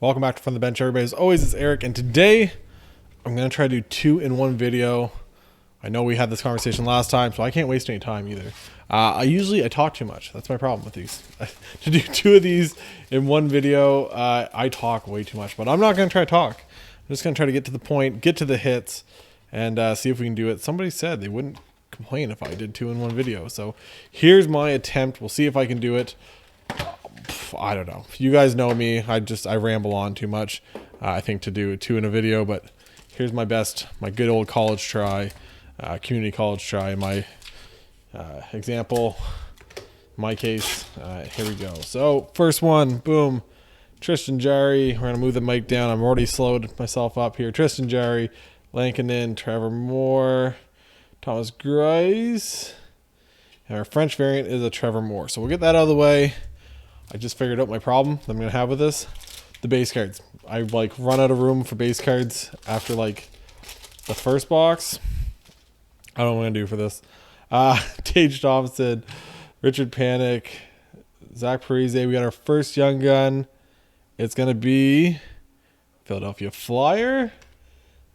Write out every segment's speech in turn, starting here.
Welcome back to From the Bench, everybody. As always, it's Eric, and today I'm going to try to do 2-in-1 video. I know we had this conversation last time, so I can't waste any time either. I talk too much. That's my problem with these. To do 2 of these in one video, I talk way too much, but I'm not going to try to talk. I'm just going to try to get to the point, get to the hits, and see if we can do it. Somebody said they wouldn't complain if I did 2-in-1 video, so here's my attempt. We'll see if I can do it. I don't know. You guys know me. I ramble on too much. I think to do 2 in a video, but here's my best, my good old college try, community college try. My example, my case. Here we go. So first one, boom. Tristan Jarry. We're gonna move the mic down. I'm already slowed myself up here. Tristan Jarry, Lankinen, Trevor Moore, Thomas Greiss, and our French variant is a Trevor Moore. So we'll get that out of the way. I just figured out my problem that I'm going to have with this. The base cards. I run out of room for base cards after the first box. I don't know what I'm going to do for this. Tage Thompson, Richard Panik, Zach Parise. We got our first young gun. It's going to be Philadelphia Flyer.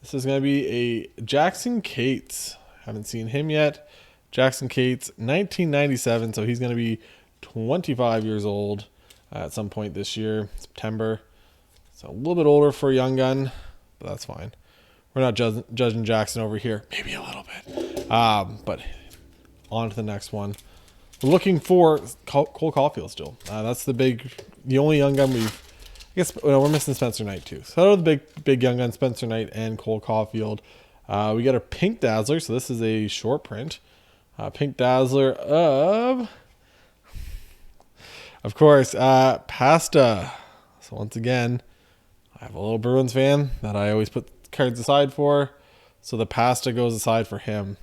This is going to be a Jackson Cates. Haven't seen him yet. Jackson Cates, 1997. So he's going to be 25 years old at some point this year, September. So a little bit older for a young gun, but that's fine. We're not judging Jackson over here. Maybe a little bit. But on to the next one. We're looking for Cole Caufield still. That's the only young gun we've... I guess we're missing Spencer Knight too. So the big young gun, Spencer Knight and Cole Caufield. We got a Pink Dazzler. So this is a short print. Pink Dazzler of course, Pasta. So once again, I have a little Bruins fan that I always put cards aside for. So the Pasta goes aside for him.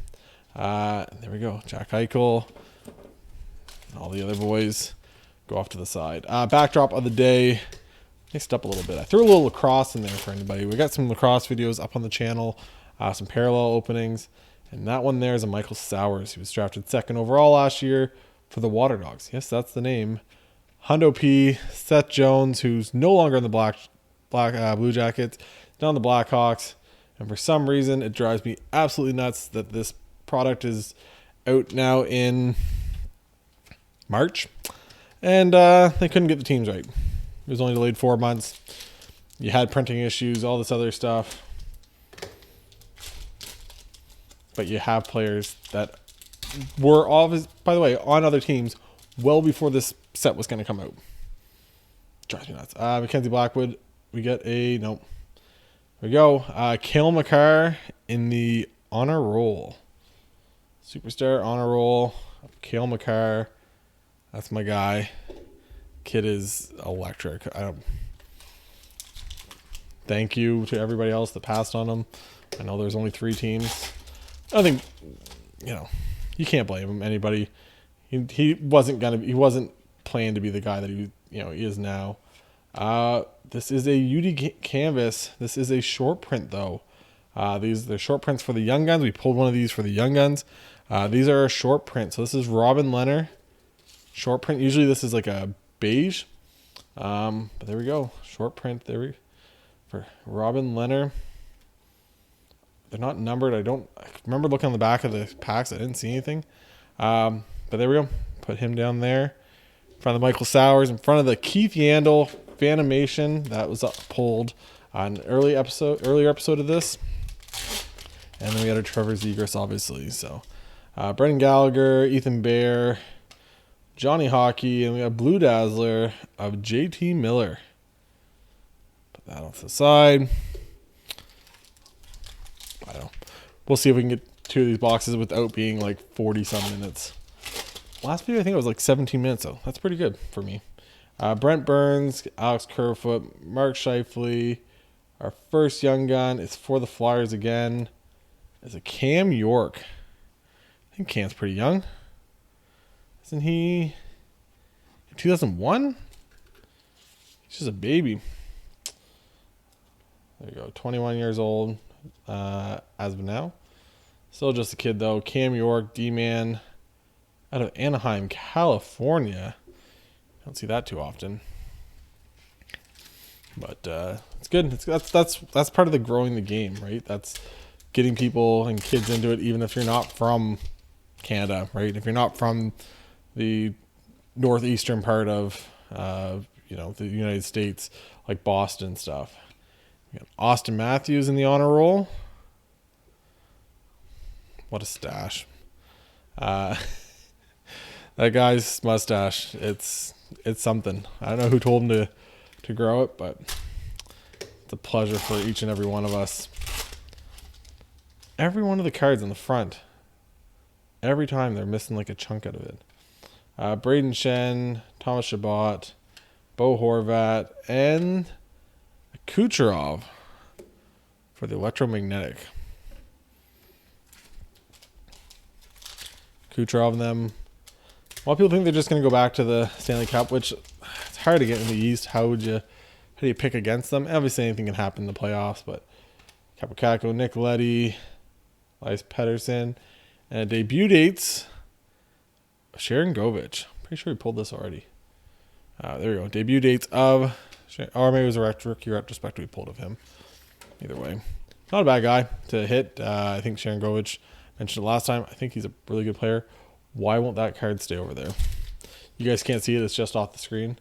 There we go. Jack Eichel. And all the other boys go off to the side. Backdrop of the day. Mixed up a little bit. I threw a little lacrosse in there for anybody. We got some lacrosse videos up on the channel. Some parallel openings. And that one there is a Michael Sowers. He was drafted 2nd overall last year for the Water Dogs. Yes, that's the name. Hundo P, Seth Jones, who's no longer in the Blue Jackets, down the Blackhawks, and for some reason it drives me absolutely nuts that this product is out now in March, and they couldn't get the teams right. It was only delayed 4 months. You had printing issues, all this other stuff, but you have players that were by the way, on other teams well before this set was going to come out. Drives me nuts. Mackenzie Blackwood, we get a nope. There we go. Cale Makar in the honor roll. Superstar honor roll. Cale Makar. That's my guy. Kid is electric. Thank you to everybody else that passed on him. I know there's only 3 teams. I think, you can't blame him. Anybody. He wasn't planned to be the guy that he is now. This is a UD canvas. This is a short print though. They're short prints for the young guns. We pulled one of these for the young guns. These are a short print. So this is Robin Lehner short print. Usually this is like a beige. But there we go. Short print for Robin Lehner. They're not numbered. I remember looking on the back of the packs. I didn't see anything. But there we go. Put him down there. In front of the Michael Sowers. In front of the Keith Yandel Fanimation. That was pulled on an earlier episode of this. And then we had our Trevor Zegras, obviously. So Brendan Gallagher, Ethan Bear, Johnny Hockey, and we got Blue Dazzler of JT Miller. Put that off to the side. I don't know. We'll see if we can get 2 of these boxes without being 40-some minutes. Last video, I think it was 17 minutes, so that's pretty good for me. Brent Burns, Alex Kerfoot, Mark Scheifele. Our first young gun is for the Flyers again. It's a Cam York. I think Cam's pretty young. Isn't he 2001? He's just a baby. There you go, 21 years old as of now. Still just a kid, though. Cam York, D-Man, out of Anaheim, California. Don't see that too often. But it's good. That's part of the growing the game, right? That's getting people and kids into it, even if you're not from Canada, right? If you're not from the northeastern part of the United States, like Boston stuff. We got Austin Matthews in the honor roll. What a stash. That guy's mustache, it's something. I don't know who told him to grow it, but it's a pleasure for each and every one of us. Every one of the cards on the front, every time they're missing like a chunk out of it. Braden Shen, Thomas Chabot, Bo Horvat, and Kucherov for the electromagnetic. Kucherov and them. A lot of people think they're just going to go back to the Stanley Cup, which it's hard to get in the East. How do you pick against them? Obviously, anything can happen in the playoffs, but Capocacco, Nick Leddy, Elias Pettersson, and it debut dates Sharon Govich. Pretty sure we pulled this already. There we go. Debut dates of, or maybe it was a rookie retrospect we pulled of him. Either way, not a bad guy to hit. I think Sharon Govich mentioned it last time. I think he's a really good player. Why won't that card stay over there? You guys can't see it. It's just off the screen.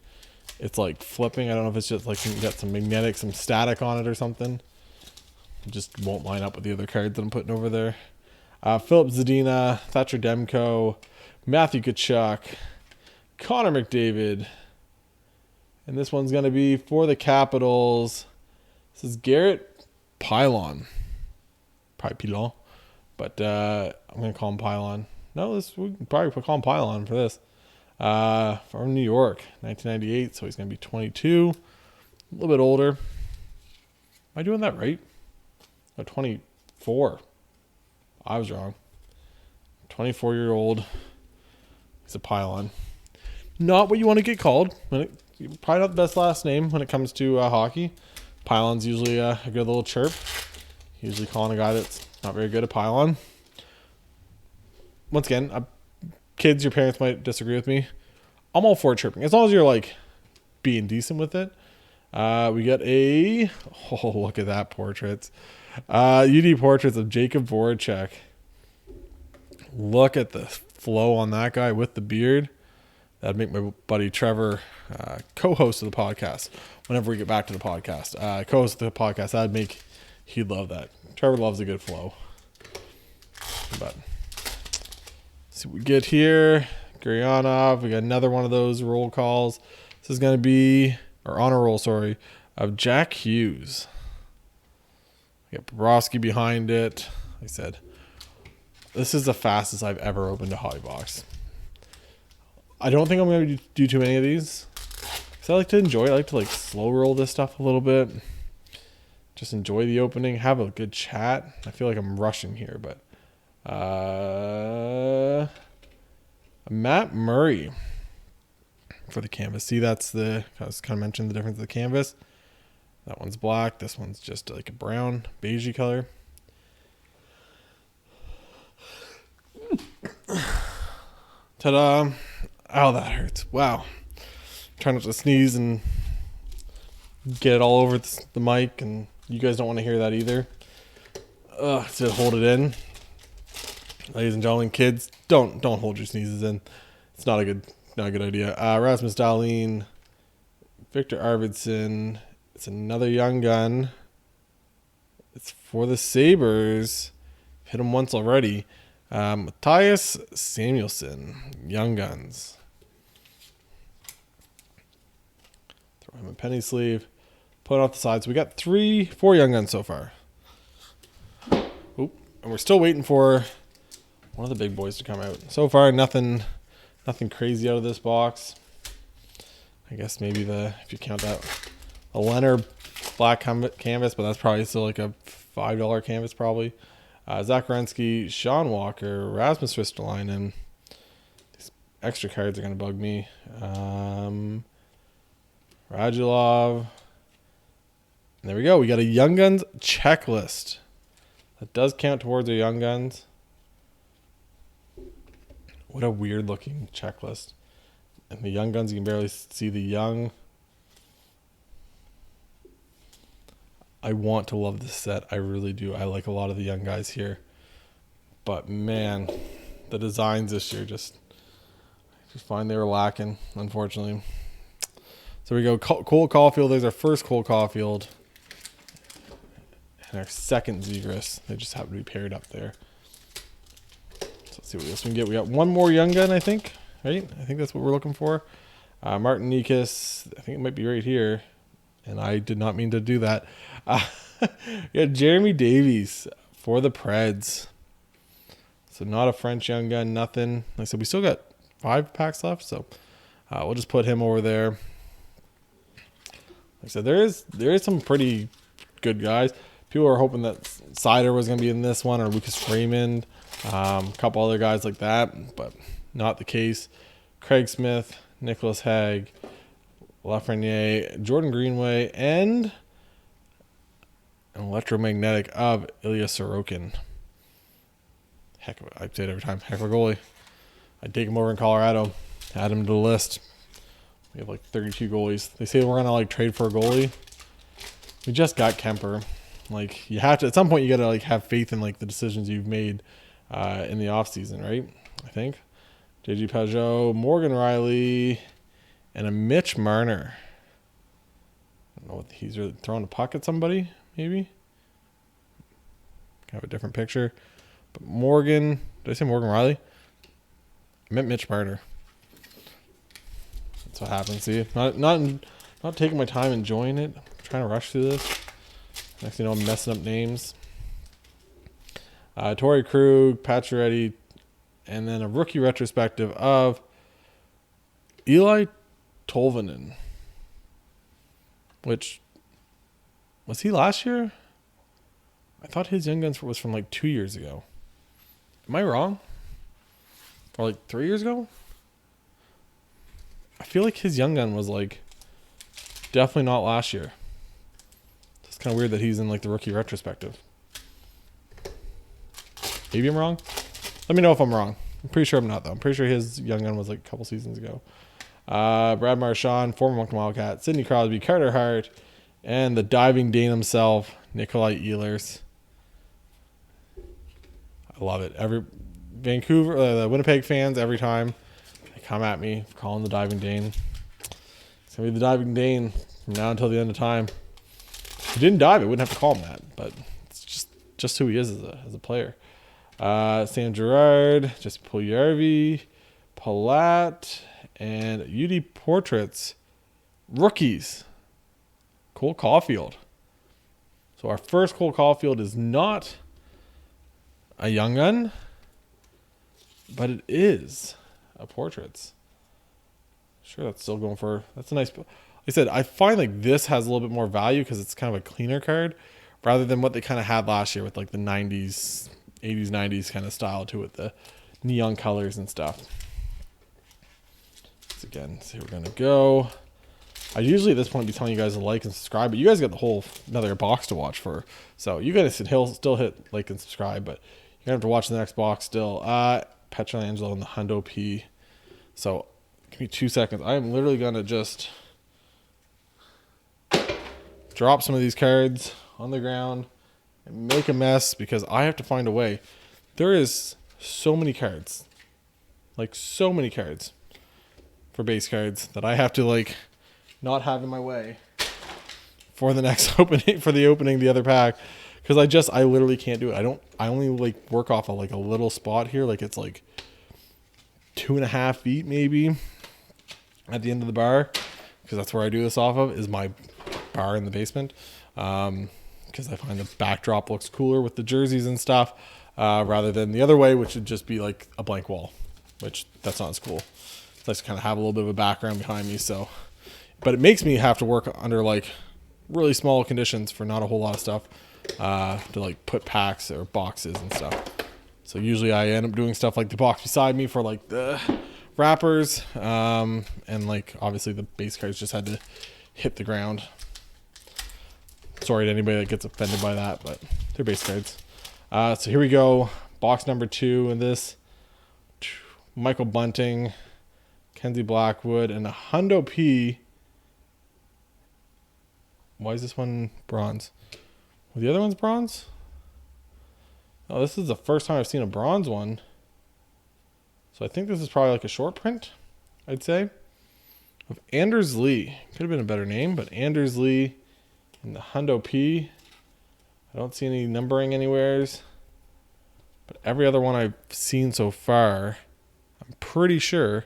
It's like flipping. I don't know if it's just like you got some magnetic, some static on it or something. It just won't line up with the other cards that I'm putting over there. Philip Zadina, Thatcher Demko, Matthew Tkachuk, Connor McDavid. And this one's going to be for the Capitals. This is Garrett Pilon. Probably Pilon. But I'm going to call him Pylon. No, we can probably call him Pylon for this. From New York, 1998. So he's going to be 22. A little bit older. Am I doing that right? Oh, 24. I was wrong. 24-year-old. He's a Pylon. Not what you want to get called. Probably not the best last name when it comes to hockey. Pylon's usually a good little chirp. Usually calling a guy that's not very good at Pylon. Once again, kids, your parents might disagree with me. I'm all for chirping. As long as you're like being decent with it. We got look at that portraits. UD portraits of Jacob Voracek. Look at the flow on that guy with the beard. That'd make my buddy Trevor, co-host of the podcast, whenever we get back to the podcast. Co-host of the podcast, he'd love that. Trevor loves a good flow. But see what we get here. Guryanov. We got another one of those roll calls. This is going to be, or honor roll, sorry, of Jack Hughes. We got Bobrovsky behind it. Like I said, this is the fastest I've ever opened a hobby box. I don't think I'm going to do too many of these. Because I like to enjoy it. I like to like slow roll this stuff a little bit. Just enjoy the opening. Have a good chat. I feel like I'm rushing here, but Matt Murray for the canvas. See, I was kind of mentioning the difference of the canvas. That one's black. This one's just like a brown, beigey color. Ta-da. Oh, that hurts. Wow. Trying not to sneeze and get it all over the mic, and you guys don't want to hear that either. So hold it in. Ladies and gentlemen, kids, don't hold your sneezes in. It's not a good idea. Rasmus Dahlin, Victor Arvidsson. It's another young gun. It's for the Sabres. Hit him once already. Matthias Samuelsson, Young Guns. Throw him a penny sleeve. Put it off the side. So we got 4 Young Guns so far. Oop. And we're still waiting for one of the big boys to come out. So far, nothing crazy out of this box. I guess maybe if you count that, a Leonard black canvas, but that's probably still like a $5 canvas probably. Zach Werenski, Sean Walker, Rasmus Ristolainen. These extra cards are going to bug me. Radulov. And there we go. We got a Young Guns checklist. That does count towards our Young Guns. What a weird looking checklist. And the Young Guns, you can barely see the young. I want to love this set. I really do. I like a lot of the young guys here. But man, the designs this year just find they were lacking, unfortunately. So we go Cole Caufield. There's our first Cole Caufield. And our second Zegras. They just happen to be paired up there. So let's see what else we can get. We got one more young gun, I think. Right? I think that's what we're looking for. Martin Nikas. I think it might be right here. And I did not mean to do that. Yeah, Jeremy Davies for the Preds. So not a French young gun, nothing. Like I said, we still got 5 packs left, so we'll just put him over there. Like I said, there is some pretty good guys. People are hoping that Sider was going to be in this one, or Lucas Raymond, a couple other guys like that, but not the case. Craig Smith, Nicholas Hague, Lafreniere, Jordan Greenway, and an electromagnetic of Ilya Sorokin. Heck of I say it every time. Heck of a goalie. I'd take him over in Colorado. Add him to the list. We have like 32 goalies. They say we're gonna like trade for a goalie. We just got Kemper. Like you have to at some point you gotta like have faith in like the decisions you've made in the off season, right? I think. JG Peugeot, Morgan Riley, and a Mitch Marner. I don't know what he's really throwing a puck at somebody, maybe. Kind of a different picture. But Morgan, did I say Morgan Riley? I meant Mitch Marner. That's what happens. See, not taking my time enjoying it. I'm trying to rush through this. Next thing you know, I'm messing up names. Torrey Krug, Pacioretty, and then a rookie retrospective of Eli Tolvanen. Which was he last year? I thought his Young Guns was from like 2 years ago. Am I wrong? Or like 3 years ago? I feel like his Young Gun was like definitely not last year. It's kind of weird that he's in like the rookie retrospective. Maybe I'm wrong. Let me know if I'm wrong. I'm pretty sure I'm not though. I'm pretty sure his Young Gun was like a couple seasons ago. Brad Marchand, former Moncton Wildcat, Sidney Crosby, Carter Hart, and the diving Dane himself, Nikolai Ehlers. I love it. Every Vancouver, the Winnipeg fans, every time they come at me for calling the diving Dane. It's gonna be the diving Dane from now until the end of time. If he didn't dive, I wouldn't have to call him that. But it's just who he is as a player. Sam Girard, Jesse Puljujarvi, Palat, and UD Portraits. Rookies. Cole Caufield. So our first Cole Caufield is not a Young Gun, but it is a Portraits. Sure, that's still going for... That's a nice... Like I said, I find like this has a little bit more value because it's kind of a cleaner card rather than what they kind of had last year with like the 90s, 80s, 90s kind of style to it, the neon colors and stuff. So again, see where we're going to go. I usually at this point be telling you guys to like and subscribe, but you guys got the whole another box to watch for. So you guys can still hit like and subscribe, but you're going to have to watch the next box still. Pietrangelo and the Hundo P. So give me 2 seconds. I am literally going to just drop some of these cards on the ground and make a mess because I have to find a way. There is so many cards. Like so many cards for base cards that I have to like not have in my way for the next opening, for the opening the other pack, because I literally can't do it. I only like work off of like a little spot here, like it's like 2.5 feet maybe at the end of the bar, because that's where I do this off of, is my bar in the basement, because I find the backdrop looks cooler with the jerseys and stuff, rather than the other way, which would just be like a blank wall, which that's not as cool. It's nice to kind of have a little bit of a background behind me. So, but it makes me have to work under like really small conditions for not a whole lot of stuff, to like put packs or boxes and stuff. So usually I end up doing stuff like the box beside me for like the wrappers, and like obviously the base cards just had to hit the ground. Sorry to anybody that gets offended by that, but they're base cards. So here we go. Box number 2 in this. Michael Bunting, Kenzie Blackwood, and a Hundo P. Why is this one bronze? Were the other ones bronze? Oh, this is the first time I've seen a bronze one. So I think this is probably like a short print, I'd say. Of Anders Lee. Could have been a better name, but Anders Lee in the Hundo P. I don't see any numbering anywheres. But every other one I've seen so far, I'm pretty sure,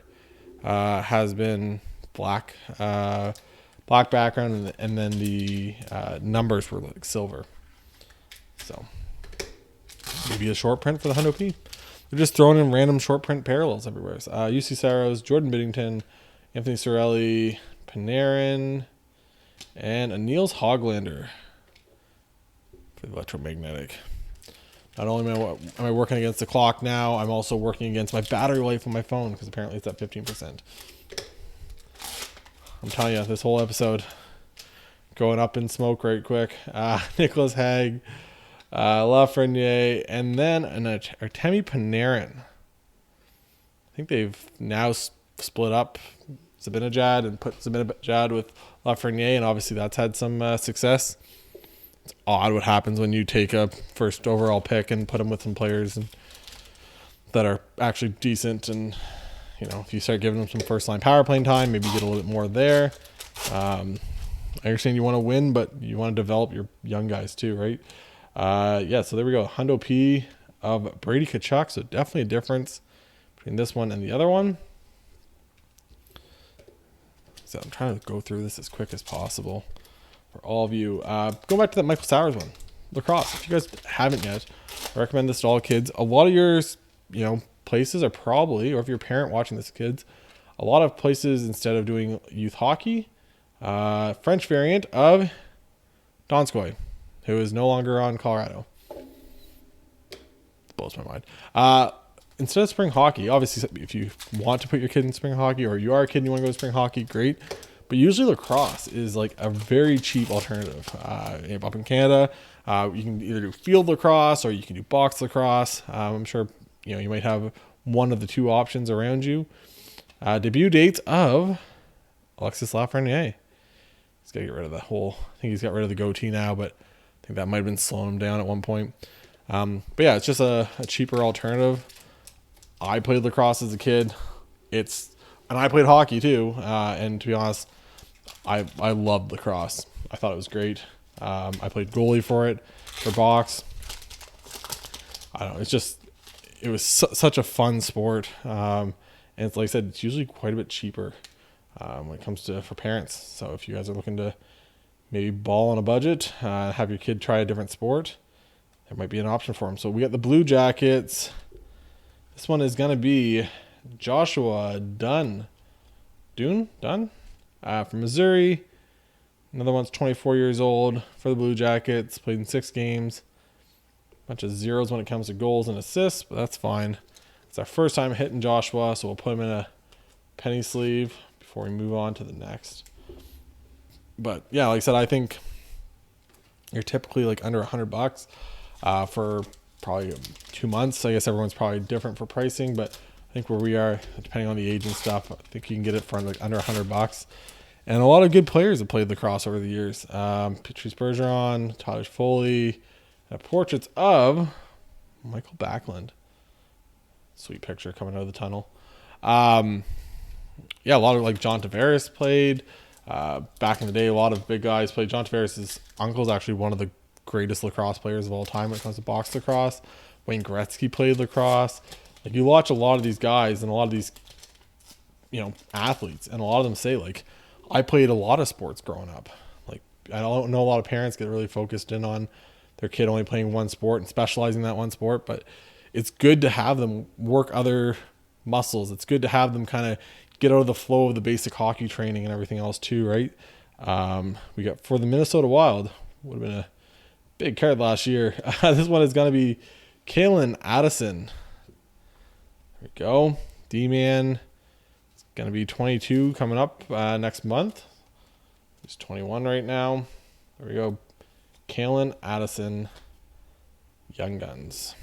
has been black. Black background, and then the numbers were like silver. So maybe a short print for the Hundo P. They're just throwing in random short print parallels everywhere. UC Saros, Jordan Biddington, Anthony Sorelli, Panarin, and a Niels Hoglander for the electromagnetic. Not only am I working against the clock now, I'm also working against my battery life on my phone because apparently it's at 15%. I'm telling you, this whole episode going up in smoke right quick. Nicholas Hague, Lafreniere, and then Artemi Panarin. I think they've now split up Zibanejad and put Zibanejad with Lafreniere, and obviously that's had some success. It's odd what happens when you take a first overall pick and put them with some players that are actually decent, and if you start giving them some first line power playing time, maybe you get a little bit more there. I understand you want to win, but you want to develop your young guys too, right? So there we go. Hundo P of Brady Tkachuk. So definitely a difference between this one and the other one. So I'm trying to go through this as quick as possible for all of you. Go back to that Michael Sowers one. Lacrosse. If you guys haven't yet, I recommend this to all kids. A lot of yours, places are probably, or if you're a parent watching this, kids, a lot of places, instead of doing youth hockey, French variant of Donskoy, who is no longer on Colorado. Blows my mind. Instead of spring hockey, obviously, if you want to put your kid in spring hockey, or you are a kid and you want to go to spring hockey, great. But usually lacrosse is like a very cheap alternative. Up in Canada, you can either do field lacrosse or you can do box lacrosse. I'm sure you might have one of the two options around you. Debut dates of Alexis Lafreniere. He's got to get rid of the whole. I think he's got rid of the goatee now, but I think that might have been slowing him down at one point. But yeah, it's just a cheaper alternative. I played lacrosse as a kid. And I played hockey too. And to be honest, I loved lacrosse. I thought it was great. I played goalie for box. I don't know. It was such a fun sport. And it's like I said, it's usually quite a bit cheaper when it comes for parents. So if you guys are looking to maybe ball on a budget, have your kid try a different sport, there might be an option for them. So we got the Blue Jackets. This one is going to be Joshua Dunn from Missouri. Another one's 24 years old for the Blue Jackets. Played in 6 games. Bunch of zeros when it comes to goals and assists, but that's fine. It's our first time hitting Joshua, so we'll put him in a penny sleeve before we move on to the next. But yeah, like I said, I think you're typically like under $100 for probably 2 months. I guess everyone's probably different for pricing, but I think where we are, depending on the age and stuff, I think you can get it for like under $100. And a lot of good players have played lacrosse over the years. Patrice Bergeron, Tyler Foley, and portraits of Michael Backlund. Sweet picture coming out of the tunnel. A lot of like John Tavares played. Back in the day, a lot of big guys played. John Tavares' uncle is actually one of the greatest lacrosse players of all time when it comes to box lacrosse. Wayne Gretzky played lacrosse. Like, you watch a lot of these guys and a lot of these, athletes, and a lot of them say, like, I played a lot of sports growing up. Like, I don't know, a lot of parents get really focused in on their kid only playing one sport and specializing in that one sport, but it's good to have them work other muscles. It's good to have them kind of get out of the flow of the basic hockey training and everything else too, right? We got for the Minnesota Wild, would have been a big card last year. This one is going to be Kalen Addison. There we go. D-Man. It's going to be 22 coming up next month. He's 21 right now. There we go. Kalen Addison. Young Guns.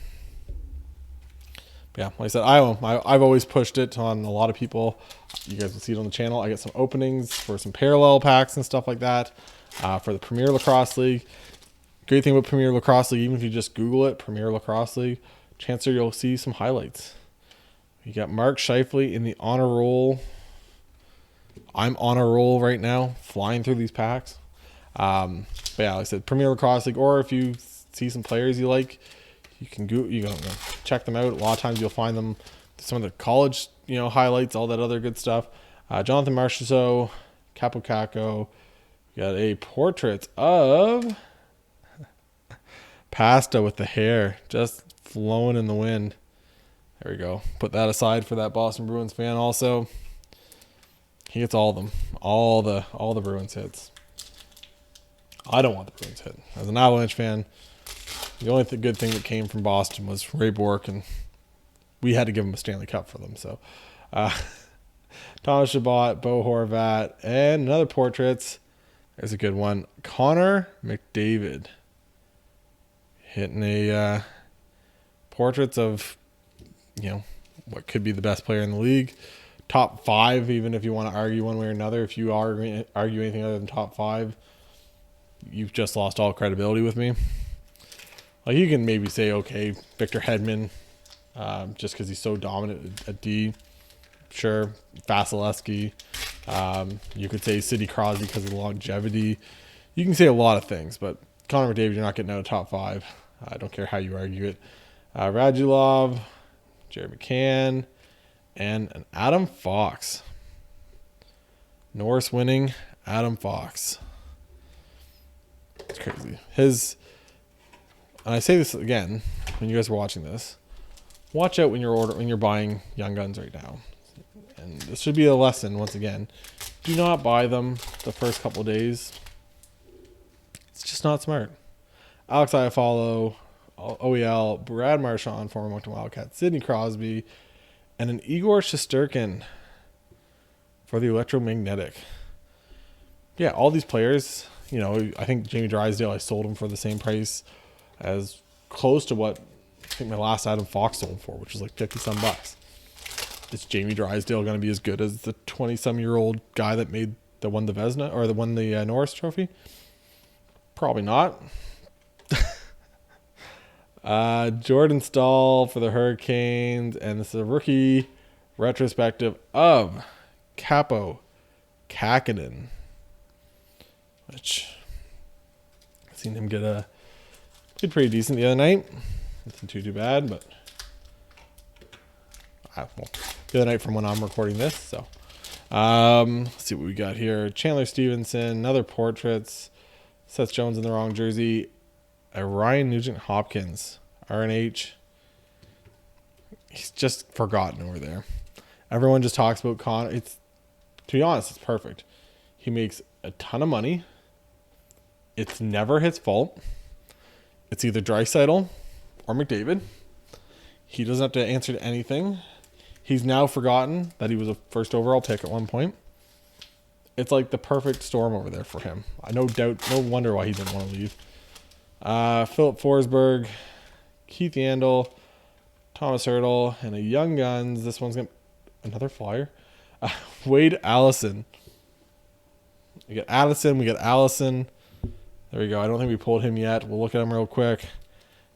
But yeah, like I said, I've always pushed it on a lot of people. You guys will see it on the channel. I get some openings for some parallel packs and stuff like that for the Premier Lacrosse League. Great thing about Premier Lacrosse League, even if you just Google it, Premier Lacrosse League, chances are you'll see some highlights. You got Mark Scheifele in the honor roll. I'm on a roll right now, flying through these packs. But yeah, like I said, Premier Lacrosse League, or if you see some players you like, you can check them out. A lot of times you'll find them, some of the college, highlights, all that other good stuff. Jonathan Marchessault, Capo Caco. We got a portrait of Pasta with the hair just flowing in the wind. There we go. Put that aside for that Boston Bruins fan also. He gets all of them. All the Bruins hits. I don't want the Bruins hit. As an Avalanche fan, the only good thing that came from Boston was Ray Bourque, and we had to give him a Stanley Cup for them. So, Thomas Chabot, Bo Horvat, and another portraits. There's a good one. Connor McDavid. Hitting a portraits of, what could be the best player in the league. Top 5, even if you want to argue one way or another. If you argue anything other than top 5, you've just lost all credibility with me. Like, you can maybe say, okay, Victor Hedman, just because he's so dominant at D. Sure. Vasilevsky. You could say Sidney Crosby because of the longevity. You can say a lot of things, but Connor McDavid, you're not getting out of top 5. I don't care how you argue it. Radulov, Jared McCann, and an Adam Fox. Norris winning Adam Fox. It's crazy. And I say this again, when you guys are watching this, watch out when you're buying Young Guns right now. And this should be a lesson once again. Do not buy them the first couple of days. It's just not smart. Alex Iafallo, OEL, Brad Marchand, former Moncton Wildcats, Sidney Crosby, and an Igor Shesterkin for the Electromagnetic. Yeah, all these players, I think Jamie Drysdale, I sold him for the same price as close to what I think my last Adam Fox sold for, which was like 50 some bucks. Is Jamie Drysdale going to be as good as the 20-some-year-old guy that won the Vezina or won the Norris Trophy? Probably not. Jordan Stahl for the Hurricanes, and this is a rookie retrospective of Capo Kakinen, which I've seen him did pretty decent the other night. Nothing too bad, but the other night from when I'm recording this. So let's see what we got here. Chandler Stevenson, another portraits. Seth Jones in the wrong jersey. A Ryan Nugent-Hopkins, RNH. He's just forgotten over there. Everyone just talks about Connor. To be honest, it's perfect. He makes a ton of money. It's never his fault. It's either Drysdale or McDavid. He doesn't have to answer to anything. He's now forgotten that he was a first overall pick at one point. It's like the perfect storm over there for him. No wonder why he didn't want to leave. Philip Forsberg, Keith Yandel, Thomas Hurdle, and a Young Guns. This one's another flyer. Wade Allison. We got Addison. We got Allison. There we go. I don't think we pulled him yet. We'll look at him real quick.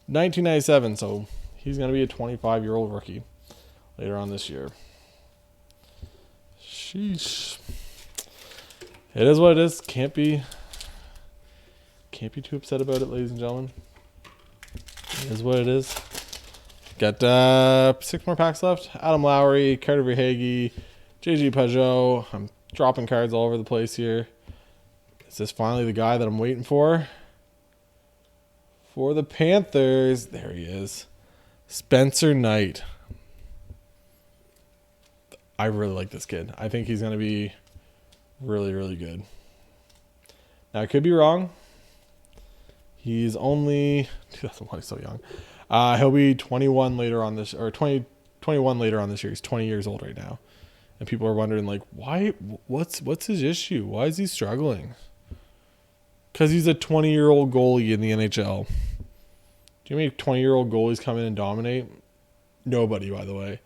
1997. So he's going to be a 25-year-old rookie later on this year. Sheesh. It is what it is. Can't be too upset about it, ladies and gentlemen. It is what it is. Got 6 more packs left. Adam Lowry, Carter Verhaeghe, JG Pajot. I'm dropping cards all over the place here. Is this finally the guy that I'm waiting for? For the Panthers. There he is. Spencer Knight. I really like this kid. I think he's going to be really, really good. Now, I could be wrong. He's only 2001. He's so young. He'll be 21 later on this, or 21 later on this year. He's 20 years old right now, and people are wondering like, why? What's his issue? Why is he struggling? Because he's a 20-year-old goalie in the NHL. Do you mean 20-year-old goalies come in and dominate? Nobody, by the way.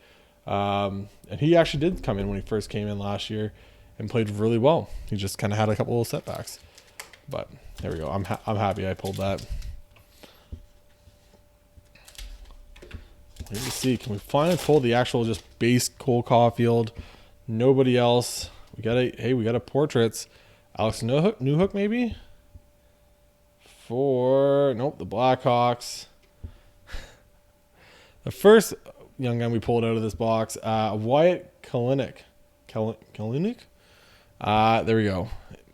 And he actually did come in when he first came in last year and played really well. He just kind of had a couple little setbacks. But there we go. I'm happy I pulled that. Let me see. Can we finally pull the actual just base Cole Caufield? Nobody else. We got a portraits. Alex Newhook maybe? Nope, the Blackhawks. The first young gun we pulled out of this box, Wyatt Kalinick. Kalinick? There we go.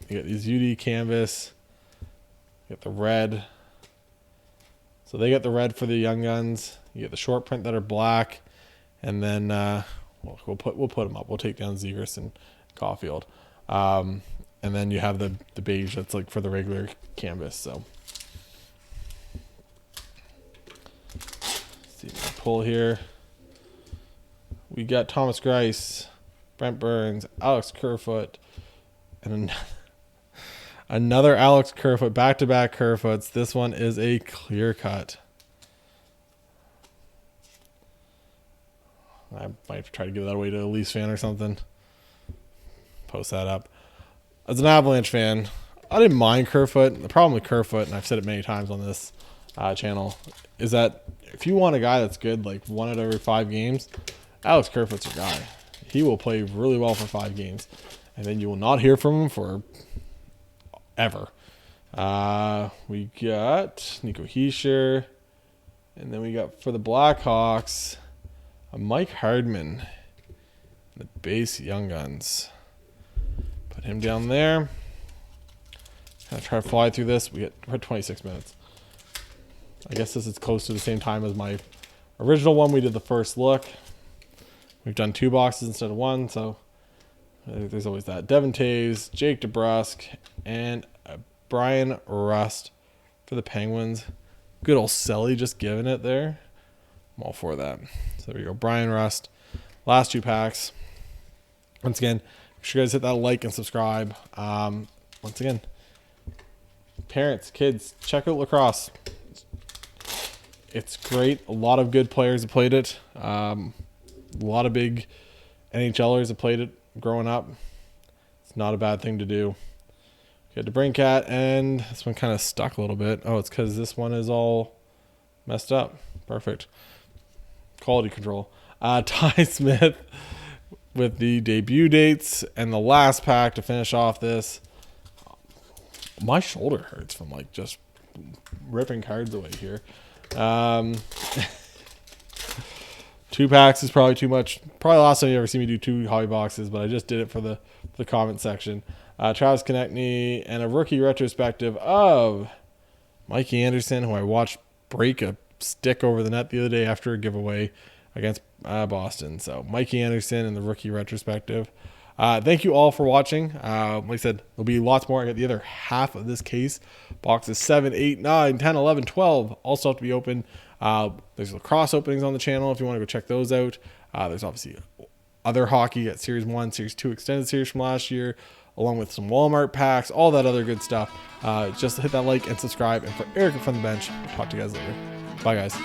You got these UD canvas. You got the red. So they get the red for the young guns. You get the short print that are black, and then we'll put them up. We'll take down Zegras and Caufield, and then you have the beige that's like for the regular canvas. So let's see, pull here. We got Thomas Greiss, Brent Burns, Alex Kerfoot, and another Alex Kerfoot, back-to-back Kerfoots. This one is a clear cut. I might try to give that away to a Leafs fan or something. Post that up. As an Avalanche fan, I didn't mind Kerfoot. The problem with Kerfoot, and I've said it many times on this channel, is that if you want a guy that's good like 1 out of every 5 games, Alex Kerfoot's your guy. He will play really well for 5 games, and then you will not hear from him for ever. We got Nico Hischier, and then we got for the Blackhawks, Mike Hardman, the base Young Guns. Put him down there. Gonna try to fly through this. We're at 26 minutes. I guess this is close to the same time as my original one. We did the first look. We've done 2 boxes instead of 1, so there's always that. Devin Taves, Jake DeBrusk, and Brian Rust for the Penguins. Good old Selly just giving it there. I'm all for that. So there we go. Brian Rust. Last 2 packs. Once again, make sure you guys hit that like and subscribe. Once again, parents, kids, check out lacrosse. It's great. A lot of good players have played it. A lot of big NHLers have played it growing up. It's not a bad thing to do. Got the Brinkat, and this one kind of stuck a little bit. Oh, it's because this one is all messed up. Perfect. Quality control. Ty Smith with the debut dates, and the last pack to finish off this. My shoulder hurts from like just ripping cards away here. 2 packs is probably too much. Probably the last time you ever see me do 2 hobby boxes, but I just did it for the comment section. Travis Konechny, and a rookie retrospective of Mikey Anderson, who I watched break a stick over the net the other day after a giveaway against Boston. So Mikey Anderson and the rookie retrospective. Thank you all for watching. Like I said, there'll be lots more. I got the other half of this case. Boxes 7, 8, 9, 10, 11, 12. All still have to be open. There's lacrosse openings on the channel if you want to go check those out. There's obviously other hockey at Series 1, Series 2 extended series from last year, along with some Walmart packs, all that other good stuff. Just hit that like and subscribe. And for Eric from the bench, talk to you guys later. Bye, guys.